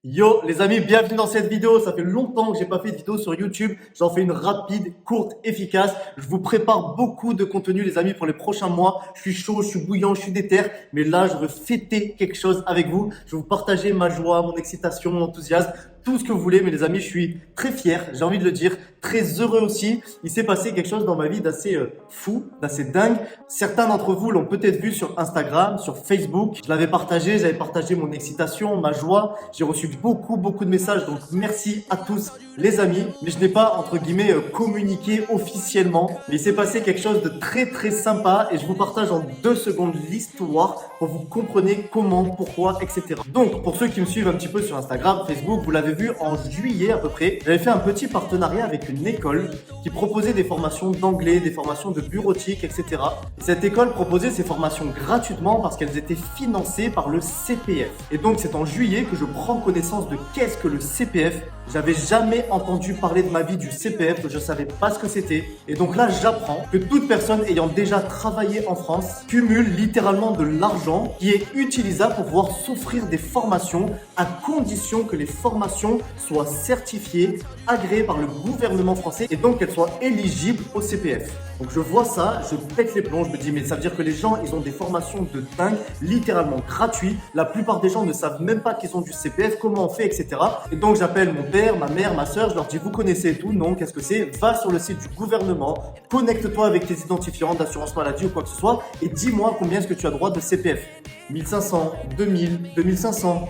Yo les amis, bienvenue dans cette vidéo. Ça fait longtemps que j'ai pas fait de vidéo sur YouTube. J'en fais une rapide, courte, efficace. Je vous prépare beaucoup de contenu les amis pour les prochains mois. Je suis chaud, je suis bouillant, je suis déter. Mais là, je veux fêter quelque chose avec vous. Je vais vous partager ma joie, mon excitation, mon enthousiasme, tout ce que vous voulez. Mais les amis, je suis très fier, j'ai envie de le dire, très heureux aussi. Il s'est passé quelque chose dans ma vie d'assez fou, d'assez dingue. Certains d'entre vous l'ont peut-être vu sur Instagram, sur Facebook. Je l'avais partagé, j'avais partagé mon excitation, ma joie. J'ai reçu beaucoup de messages, donc merci à tous les amis. Mais je n'ai pas, entre guillemets, communiqué officiellement. Mais il s'est passé quelque chose de très sympa et je vous partage en 2 secondes l'histoire pour que vous compreniez comment, pourquoi, etc. Donc, pour ceux qui me suivent un petit peu sur Instagram, Facebook, vous l'avez vu en juillet à peu près, j'avais fait un petit partenariat avec une école qui proposait des formations d'anglais, des formations de bureautique, etc. Cette école proposait ces formations gratuitement parce qu'elles étaient financées par le CPF. Et donc, c'est en juillet que je prends connaissance de qu'est-ce que le CPF. J'avais jamais entendu parler de ma vie du CPF, je savais pas ce que c'était. Et donc là, j'apprends que toute personne ayant déjà travaillé en France cumule littéralement de l'argent qui est utilisable pour pouvoir s'offrir des formations à condition que les formations soient certifiées, agréées par le gouvernement français et donc qu'elles soient éligibles au CPF. Donc je vois ça, je pète les plombs, je me dis mais ça veut dire que les gens ils ont des formations de dingue, littéralement gratuites. La plupart des gens ne savent même pas qu'ils ont du CPF, comment on fait, etc. Et donc j'appelle mon père, ma mère, ma soeur, je leur dis vous connaissez tout, non, qu'est-ce que c'est? Va sur le site du gouvernement, connecte-toi avec tes identifiants d'assurance maladie ou quoi que ce soit et dis-moi combien est-ce que tu as droit de CPF. 1500, 2000, 2500.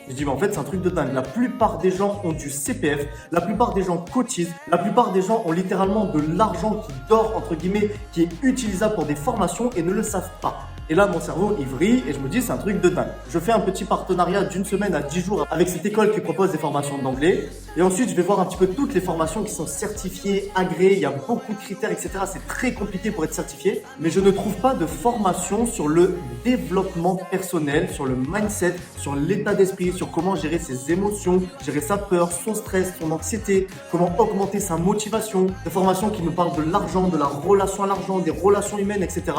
Je dis, mais en fait, c'est un truc de dingue. La plupart des gens ont du CPF, la plupart des gens cotisent, la plupart des gens ont littéralement de l'argent qui dort, entre guillemets, qui est utilisable pour des formations et ne le savent pas. Et là, mon cerveau, il vrille et je me dis, c'est un truc de dingue. Je fais un petit partenariat d'une semaine à 10 jours avec cette école qui propose des formations d'anglais. Et ensuite, je vais voir un petit peu toutes les formations qui sont certifiées, agréées. Il y a beaucoup de critères, etc. C'est très compliqué pour être certifié. Mais je ne trouve pas de formation sur le développement personnel, sur le mindset, sur l'état d'esprit, sur comment gérer ses émotions, gérer sa peur, son stress, son anxiété, comment augmenter sa motivation. Des formations qui nous parlent de l'argent, de la relation à l'argent, des relations humaines, etc.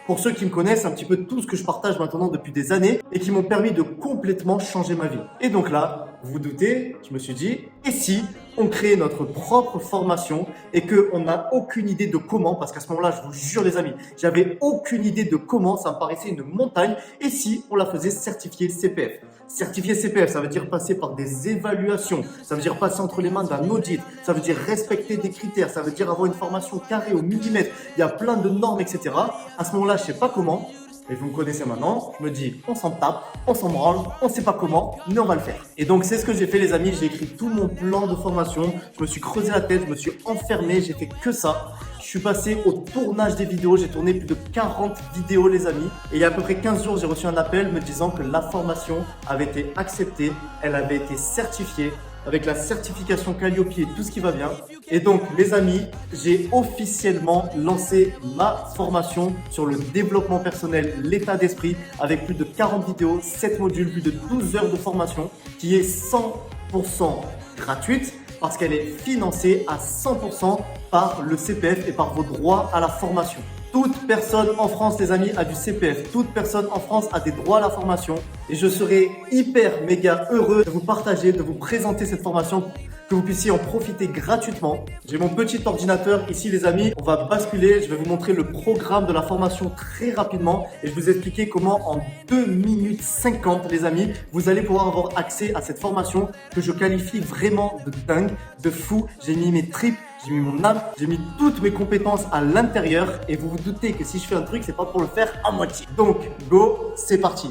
Pour ceux qui me connaissent, un petit peu tout ce que je partage maintenant depuis des années et qui m'ont permis de complètement changer ma vie. Et donc là, vous vous doutez, je me suis dit, et si on crée notre propre formation et qu'on n'a aucune idée de comment, parce qu'à ce moment-là, je vous jure les amis, j'avais aucune idée de comment, ça me paraissait une montagne, et si on la faisait certifier CPF. Certifié CPF, ça veut dire passer par des évaluations, ça veut dire passer entre les mains d'un audit, ça veut dire respecter des critères, ça veut dire avoir une formation carrée au millimètre, il y a plein de normes, etc. À ce moment-là, je sais pas comment, et vous me connaissez maintenant, je me dis, on s'en tape, on s'en branle, on sait pas comment, mais on va le faire. Et donc, c'est ce que j'ai fait, les amis. J'ai écrit tout mon plan de formation. Je me suis creusé la tête, je me suis enfermé, j'ai fait que ça. Je suis passé au tournage des vidéos. J'ai tourné plus de 40 vidéos, les amis. Et il y a à peu près 15 jours, j'ai reçu un appel me disant que la formation avait été acceptée, elle avait été certifiée avec la certification Calliope et tout ce qui va bien. Et donc, les amis, j'ai officiellement lancé ma formation sur le développement personnel, l'état d'esprit, avec plus de 40 vidéos, 7 modules, plus de 12 heures de formation, qui est 100% gratuite parce qu'elle est financée à 100% par le CPF et par vos droits à la formation. Toute personne en France, les amis, a du CPF. Toute personne en France a des droits à la formation. Et je serai hyper méga heureux de vous partager, de vous présenter cette formation, que vous puissiez en profiter gratuitement. J'ai mon petit ordinateur ici, les amis. On va basculer. Je vais vous montrer le programme de la formation très rapidement. Et je vais vous expliquer comment en 2 minutes 50, les amis, vous allez pouvoir avoir accès à cette formation que je qualifie vraiment de dingue, de fou. J'ai mis mes tripes. J'ai mis mon âme, j'ai mis toutes mes compétences à l'intérieur et vous vous doutez que si je fais un truc, c'est pas pour le faire à moitié. Donc, go, c'est parti.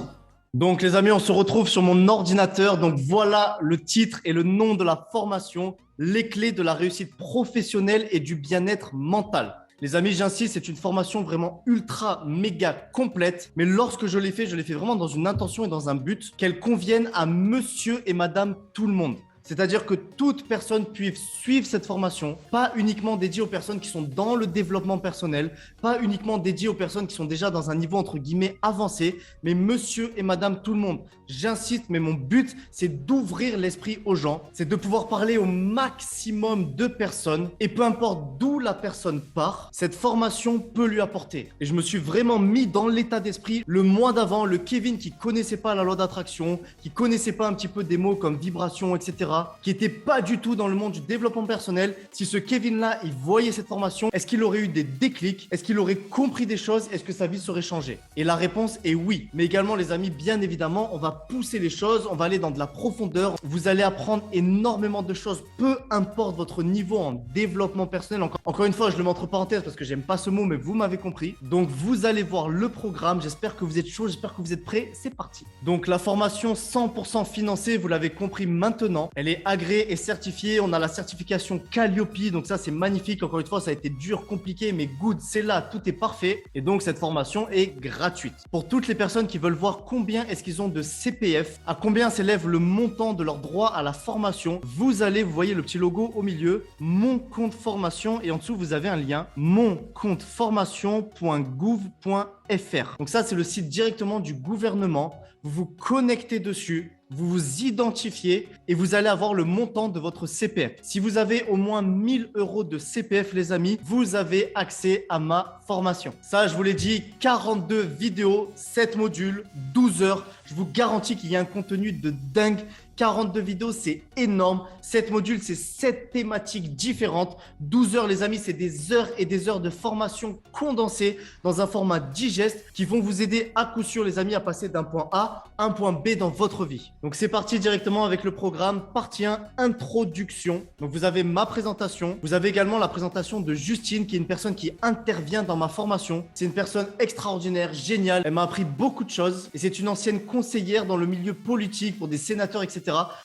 Donc, les amis, on se retrouve sur mon ordinateur. Donc, voilà le titre et le nom de la formation, les clés de la réussite professionnelle et du bien-être mental. Les amis, j'insiste, c'est une formation vraiment ultra méga complète. Mais lorsque je l'ai fait vraiment dans une intention et dans un but qu'elle convienne à monsieur et madame tout le monde. C'est-à-dire que toute personne puisse suivre cette formation, pas uniquement dédiée aux personnes qui sont dans le développement personnel, pas uniquement dédiée aux personnes qui sont déjà dans un niveau entre guillemets avancé, mais monsieur et madame tout le monde. J'insiste, mais mon but, c'est d'ouvrir l'esprit aux gens, c'est de pouvoir parler au maximum de personnes et peu importe d'où la personne part, cette formation peut lui apporter. Et je me suis vraiment mis dans l'état d'esprit le mois d'avant, le Kevin qui connaissait pas la loi d'attraction, qui connaissait pas un petit peu des mots comme vibration, etc., qui était pas du tout dans le monde du développement personnel. Si ce Kevin-là, il voyait cette formation, est-ce qu'il aurait eu des déclics? Est-ce qu'il aurait compris des choses? Est-ce que sa vie serait changée? Et la réponse est oui. Mais également, les amis, bien évidemment, on va pousser les choses, on va aller dans de la profondeur. Vous allez apprendre énormément de choses, peu importe votre niveau en développement personnel. Encore une fois, je le mets entre parenthèses parce que j'aime pas ce mot, mais vous m'avez compris. Donc, vous allez voir le programme. J'espère que vous êtes chaud, j'espère que vous êtes prêts. C'est parti. Donc, la formation 100% financée, vous l'avez compris maintenant. Elle est agréée et certifiée. On a la certification Calliope. Donc, ça, c'est magnifique. Encore une fois, ça a été dur, compliqué, mais good, c'est là, tout est parfait. Et donc, cette formation est gratuite. Pour toutes les personnes qui veulent voir combien est-ce qu'ils ont de CPF, à combien s'élève le montant de leur droit à la formation, vous voyez le petit logo au milieu, mon compte formation, et en dessous, vous avez un lien, moncompteformation.gouv.fr. Donc ça, c'est le site directement du gouvernement. Vous vous connectez dessus, vous vous identifiez et vous allez avoir le montant de votre CPF. Si vous avez au moins 1000 € de CPF, les amis, vous avez accès à ma formation. Ça, je vous l'ai dit, 42 vidéos, 7 modules, 12 heures. Je vous garantis qu'il y a un contenu de dingue. 42 vidéos, c'est énorme. 7 modules, c'est 7 thématiques différentes. 12 heures, les amis, c'est des heures et des heures de formation condensées dans un format digeste qui vont vous aider à coup sûr, les amis, à passer d'un point A à un point B dans votre vie. Donc, c'est parti directement avec le programme. Partie 1, introduction. Donc, vous avez ma présentation. Vous avez également la présentation de Justine, qui est une personne qui intervient dans ma formation. C'est une personne extraordinaire, géniale. Elle m'a appris beaucoup de choses et c'est une ancienne conseillère dans le milieu politique pour des sénateurs, etc.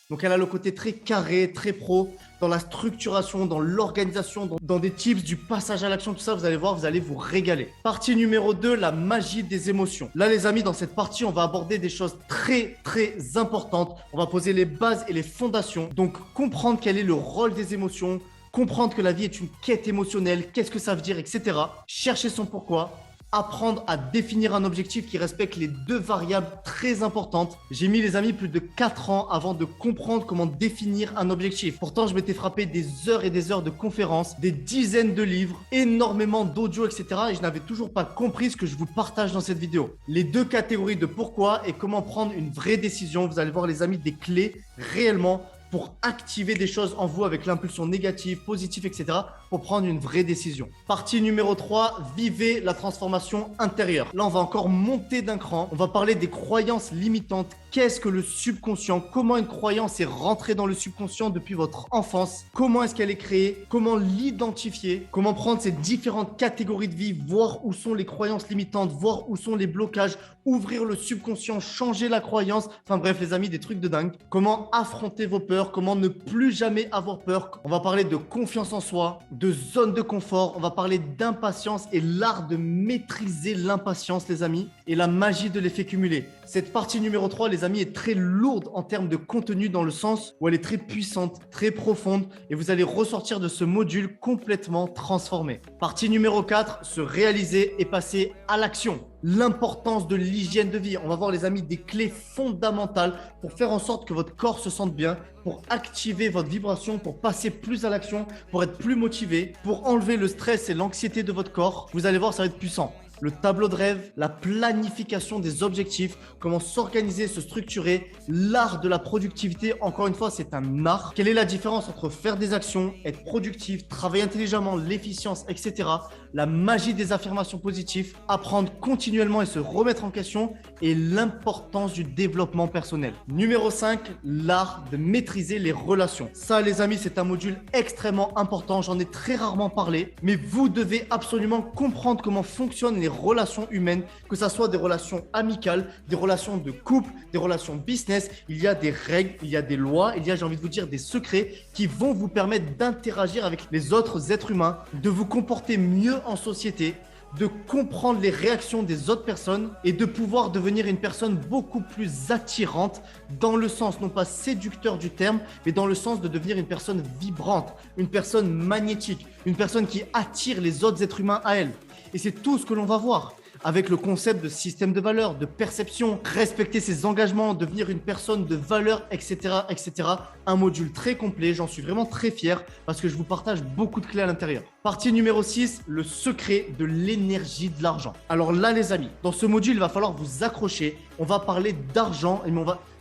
Donc, elle a le côté très carré, très pro, dans la structuration, dans l'organisation, dans des tips, du passage à l'action, tout ça, vous allez voir, vous allez vous régaler. Partie numéro 2, la magie des émotions. Là, les amis, dans cette partie, on va aborder des choses très, très importantes. On va poser les bases et les fondations. Donc, comprendre quel est le rôle des émotions, comprendre que la vie est une quête émotionnelle, qu'est-ce que ça veut dire, etc. Chercher son pourquoi. Apprendre à définir un objectif qui respecte les deux variables très importantes. J'ai mis, les amis, plus de 4 ans avant de comprendre comment définir un objectif. Pourtant, je m'étais frappé des heures et des heures de conférences, des dizaines de livres, énormément d'audio, etc. Et je n'avais toujours pas compris ce que je vous partage dans cette vidéo. Les deux catégories de pourquoi et comment prendre une vraie décision. Vous allez voir, les amis, des clés réellement pour activer des choses en vous avec l'impulsion négative, positive, etc. pour prendre une vraie décision. Partie numéro 3, vivez la transformation intérieure. Là, on va encore monter d'un cran. On va parler des croyances limitantes. Qu'est-ce que le subconscient? Comment une croyance est rentrée dans le subconscient depuis votre enfance? Comment est-ce qu'elle est créée? Comment l'identifier? Comment prendre ces différentes catégories de vie, voir où sont les croyances limitantes, voir où sont les blocages, ouvrir le subconscient, changer la croyance. Enfin bref, les amis, des trucs de dingue. Comment affronter vos peurs? Comment ne plus jamais avoir peur? On va parler de confiance en soi, de zone de confort. On va parler d'impatience et l'art de maîtriser l'impatience, les amis, et la magie de l'effet cumulé. Cette partie numéro 3, les amis, est très lourde en termes de contenu dans le sens où elle est très puissante, très profonde et vous allez ressortir de ce module complètement transformé. Partie numéro 4, se réaliser et passer à l'action. L'importance de l'hygiène de vie. On va voir, les amis, des clés fondamentales pour faire en sorte que votre corps se sente bien, pour activer votre vibration, pour passer plus à l'action, pour être plus motivé, pour enlever le stress et l'anxiété de votre corps. Vous allez voir, ça va être puissant. Le tableau de rêve, la planification des objectifs, comment s'organiser, se structurer, l'art de la productivité. Encore une fois, c'est un art. Quelle est la différence entre faire des actions, être productif, travailler intelligemment, l'efficience, etc. La magie des affirmations positives, apprendre continuellement et se remettre en question et l'importance du développement personnel. Numéro 5, l'art de maîtriser les relations. Ça, les amis, c'est un module extrêmement important. J'en ai très rarement parlé, mais vous devez absolument comprendre comment fonctionnent les relations humaines, que ce soit des relations amicales, des relations de couple, des relations business. Il y a des règles, il y a des lois, il y a, j'ai envie de vous dire, des secrets qui vont vous permettre d'interagir avec les autres êtres humains, de vous comporter mieux en société, de comprendre les réactions des autres personnes et de pouvoir devenir une personne beaucoup plus attirante dans le sens non pas séducteur du terme, mais dans le sens de devenir une personne vibrante, une personne magnétique, une personne qui attire les autres êtres humains à elle. Et c'est tout ce que l'on va voir avec le concept de système de valeur, de perception, respecter ses engagements, devenir une personne de valeur, etc., etc. Un module très complet, j'en suis vraiment très fier parce que je vous partage beaucoup de clés à l'intérieur. Partie numéro 6, le secret de l'énergie de l'argent. Alors là, les amis, dans ce module, il va falloir vous accrocher. On va parler d'argent, mais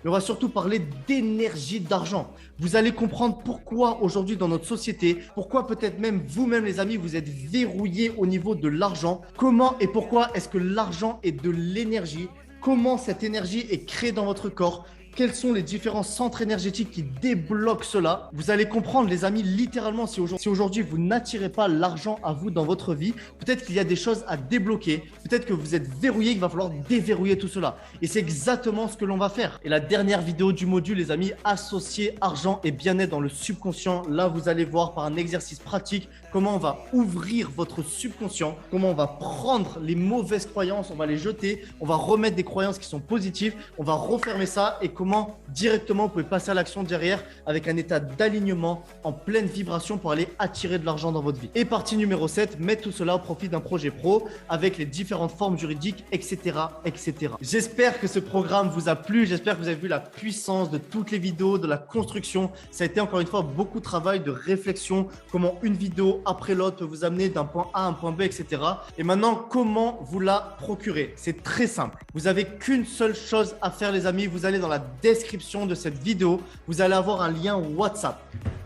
on va surtout parler d'énergie d'argent. Vous allez comprendre pourquoi aujourd'hui dans notre société, pourquoi peut-être même vous-même les amis, vous êtes verrouillés au niveau de l'argent. Comment et pourquoi est-ce que l'argent est de l'énergie? Comment cette énergie est créée dans votre corps? Quels sont les différents centres énergétiques qui débloquent cela? Vous allez comprendre, les amis, littéralement, si aujourd'hui vous n'attirez pas l'argent à vous dans votre vie, peut-être qu'il y a des choses à débloquer, peut-être que vous êtes verrouillé, il va falloir déverrouiller tout cela. Et c'est exactement ce que l'on va faire. Et la dernière vidéo du module, les amis, associer argent et bien-être dans le subconscient. Là, vous allez voir par un exercice pratique comment on va ouvrir votre subconscient, comment on va prendre les mauvaises croyances, on va les jeter, on va remettre des croyances qui sont positives, on va refermer ça et comment directement vous pouvez passer à l'action derrière avec un état d'alignement en pleine vibration pour aller attirer de l'argent dans votre vie. Et partie numéro 7, mettre tout cela au profit d'un projet pro avec les différentes formes juridiques, etc., etc. J'espère que ce programme vous a plu, j'espère que vous avez vu la puissance de toutes les vidéos, de la construction. Ça a été encore une fois beaucoup de travail, de réflexion, comment une vidéo après l'autre peut vous amener d'un point A à un point B, etc. Et maintenant, comment vous la procurer? C'est très simple. Vous n'avez qu'une seule chose à faire, les amis. Vous allez dans la description de cette vidéo, vous allez avoir un lien WhatsApp.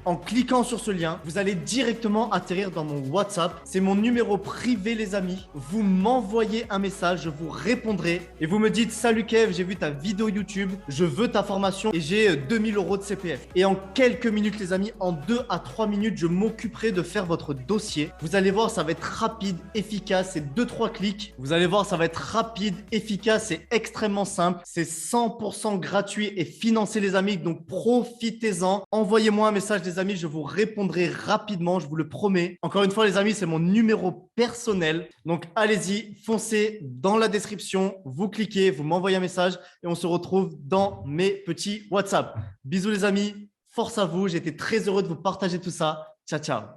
En cliquant sur ce lien, vous allez directement atterrir dans mon WhatsApp. C'est mon numéro privé, les amis. Vous m'envoyez un message, je vous répondrai et vous me dites: salut Kev, j'ai vu ta vidéo YouTube, je veux ta formation et j'ai 2000 € de CPF. Et en quelques minutes, les amis, en 2 à 3 minutes, je m'occuperai de faire votre dossier. Vous allez voir, ça va être rapide, efficace. C'est 2-3 clics. Vous allez voir, ça va être rapide, efficace et extrêmement simple. C'est 100% gratuit et financé, les amis. Donc, profitez-en. Envoyez-moi un message, les amis, je vous répondrai rapidement, je vous le promets. Encore une fois, les amis, c'est mon numéro personnel. Donc, allez-y, foncez dans la description, vous cliquez, vous m'envoyez un message et on se retrouve dans mes petits WhatsApp. Bisous, les amis. Force à vous. J'ai été très heureux de vous partager tout ça. Ciao, ciao.